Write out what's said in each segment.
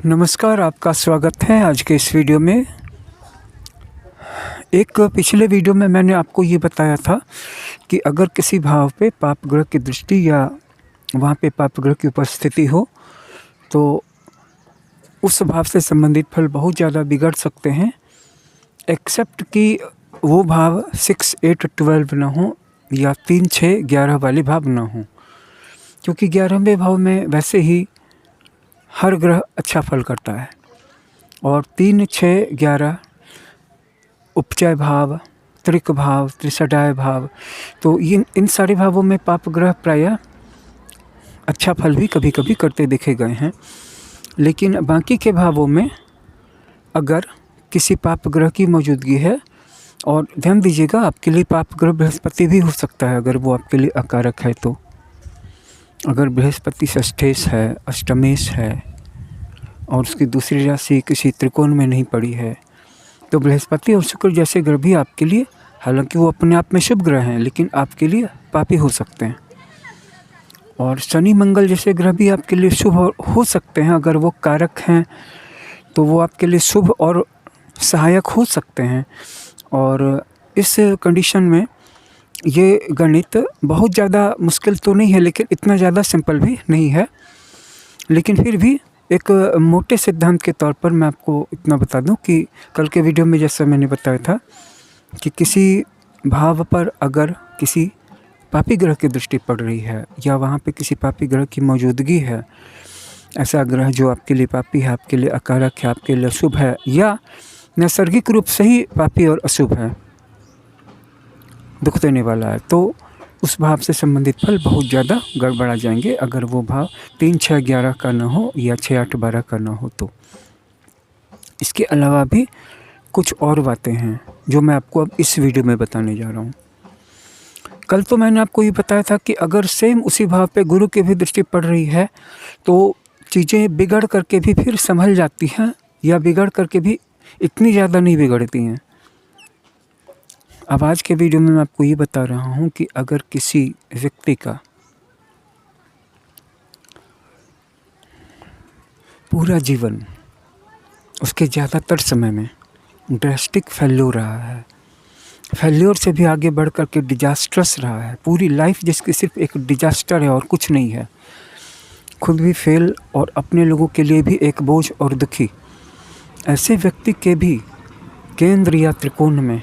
नमस्कार, आपका स्वागत है आज के इस वीडियो में। एक पिछले वीडियो में मैंने आपको ये बताया था कि अगर किसी भाव पे पाप ग्रह की दृष्टि या वहाँ पे पाप ग्रह की उपस्थिति हो तो उस भाव से संबंधित फल बहुत ज़्यादा बिगड़ सकते हैं, एक्सेप्ट कि वो भाव 6, 8, 12 ना हो या 3, 6, 11 वाले भाव ना हो, क्योंकि 11वें भाव में वैसे ही हर ग्रह अच्छा फल करता है और 3, 6, 11 उपचय भाव, त्रिक भाव, त्रिषडाय भाव, तो इन सारे भावों में पाप ग्रह प्रायः अच्छा फल भी कभी कभी करते देखे गए हैं। लेकिन बाकी के भावों में अगर किसी पाप ग्रह की मौजूदगी है, और ध्यान दीजिएगा आपके लिए पाप ग्रह बृहस्पति भी हो सकता है अगर वो आपके लिए अकारक है, तो अगर बृहस्पति षष्ठेश है, अष्टमेश है और उसकी दूसरी राशि किसी त्रिकोण में नहीं पड़ी है, तो बृहस्पति और शुक्र जैसे ग्रह भी आपके लिए, हालांकि वो अपने आप में शुभ ग्रह हैं, लेकिन आपके लिए पापी हो सकते हैं। और शनि मंगल जैसे ग्रह भी आपके लिए शुभ हो सकते हैं, अगर वो कारक हैं तो वो आपके लिए शुभ और सहायक हो सकते हैं। और इस कंडीशन में ये गणित बहुत ज़्यादा मुश्किल तो नहीं है, लेकिन इतना ज़्यादा सिंपल भी नहीं है। लेकिन फिर भी एक मोटे सिद्धांत के तौर पर मैं आपको इतना बता दूं कि कल के वीडियो में जैसा मैंने बताया था कि किसी भाव पर अगर किसी पापी ग्रह की दृष्टि पड़ रही है या वहाँ पे किसी पापी ग्रह की मौजूदगी है, ऐसा ग्रह जो आपके लिए पापी है, आपके लिए अकारक है, आपके लिए अशुभ है या नैसर्गिक रूप से ही पापी और अशुभ है, दुख देने वाला है, तो उस भाव से संबंधित फल बहुत ज़्यादा गड़बड़ा जाएंगे अगर वो भाव 3, 6, 11 का ना हो या 6, 8, 12 का ना हो। तो इसके अलावा भी कुछ और बातें हैं जो मैं आपको अब इस वीडियो में बताने जा रहा हूँ। कल तो मैंने आपको ये बताया था कि अगर सेम उसी भाव पे गुरु की भी दृष्टि पड़ रही है तो चीज़ें बिगड़ करके भी फिर संभल जाती हैं, या बिगड़ करके भी इतनी ज़्यादा नहीं बिगड़ती हैं। अब आज के वीडियो में मैं आपको ये बता रहा हूँ कि अगर किसी व्यक्ति का पूरा जीवन उसके ज़्यादातर समय में ड्रास्टिक फेल्योर रहा है, फेल्योर से भी आगे बढ़ कर के डिजास्टर्स रहा है, पूरी लाइफ जिसकी सिर्फ एक डिजास्टर है और कुछ नहीं है, खुद भी फेल और अपने लोगों के लिए भी एक बोझ और दुखी, ऐसे व्यक्ति के भी केंद्र या त्रिकोण में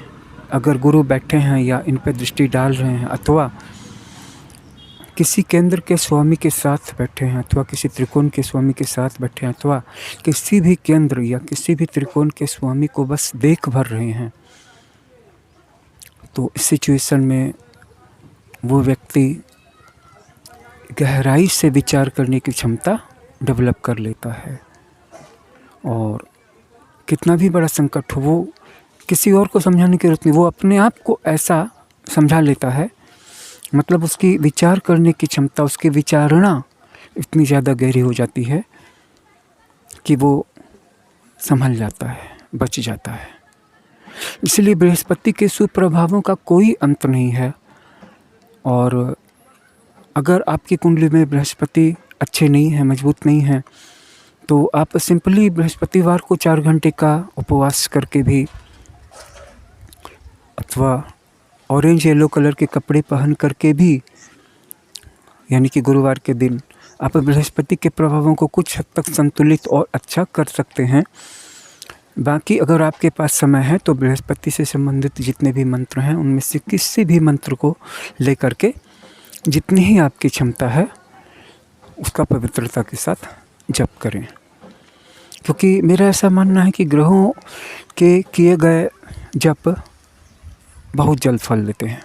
अगर गुरु बैठे हैं या इन पर दृष्टि डाल रहे हैं, अथवा किसी केंद्र के स्वामी के साथ बैठे हैं, अथवा किसी त्रिकोण के स्वामी के साथ बैठे हैं, अथवा किसी भी केंद्र या किसी भी त्रिकोण के स्वामी को बस देख भर रहे हैं, तो इस सिचुएशन में वो व्यक्ति गहराई से विचार करने की क्षमता डेवलप कर लेता है। और कितना भी बड़ा संकट हो, वो किसी और को समझाने की जरूरत नहीं, वो अपने आप को ऐसा समझा लेता है, मतलब उसकी विचार करने की क्षमता, उसकी विचारणा इतनी ज़्यादा गहरी हो जाती है कि वो संभल जाता है, बच जाता है। इसलिए बृहस्पति के सुप्रभावों का कोई अंत नहीं है। और अगर आपकी कुंडली में बृहस्पति अच्छे नहीं हैं, मजबूत नहीं हैं, तो आप सिंपली बृहस्पतिवार को 4 घंटे का उपवास करके भी, अथवा ऑरेंज येलो कलर के कपड़े पहन करके भी, यानी कि गुरुवार के दिन आप बृहस्पति के प्रभावों को कुछ हद तक संतुलित और अच्छा कर सकते हैं। बाकी अगर आपके पास समय है तो बृहस्पति से संबंधित जितने भी मंत्र हैं उनमें से किसी भी मंत्र को लेकर के जितनी ही आपकी क्षमता है उसका पवित्रता के साथ जप करें, क्योंकि मेरा ऐसा मानना है कि ग्रहों के किए गए जप बहुत जल्द फल देते हैं।